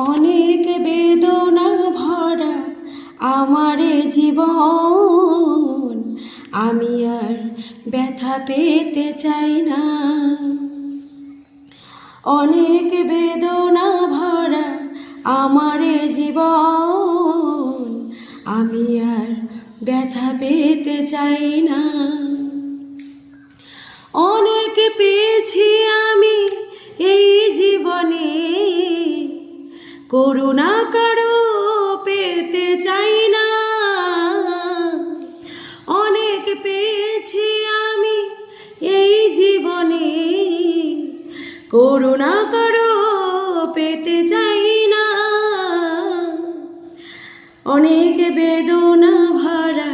অনেক বেদনা ভরা আমার জীবন, আমি আর ব্যথা পেতে চাই না। অনেক বেদনা ভরা আমার জীবন, আমি আর ব্যথা পেতে চাই না। অনেক পেয়েছি আমি এই জীবনে, করুণা কারো পেতে চাই না। অনেক পেয়েছি আমি এই জীবনে, করুণা কারো পেতে চাই না। অনেক বেদনা ভরা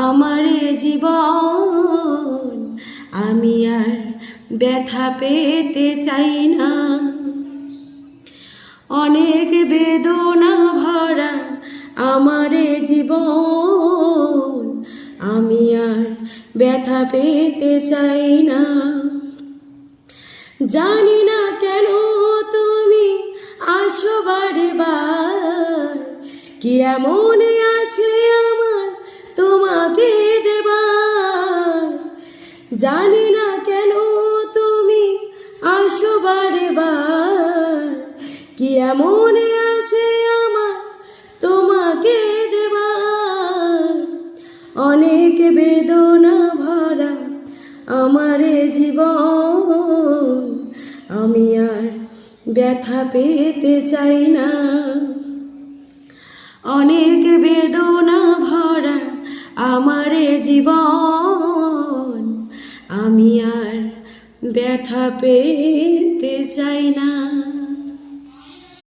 আমার জীবন, আমি আর ব্যথা পেতে চাই না। অনেক বেদনা ভরা আমার জীবন, আমি আর ব্যথা পেতে চাই না। জানি না কেন তুমি আসো বারে বার, কি এমন আছে আমার তোমাকে দেবার। জানি না কেন তুমি আসো বারে বার, কি এমন আছে আমার তোমাকে দেবার। অনেক বেদনা ভরা আমার জীবন, আমি আর ব্যথা পেতে চাই না। অনেক বেদনা ভরা আমার জীবন, আমি আর ব্যথা পেতে চাই না।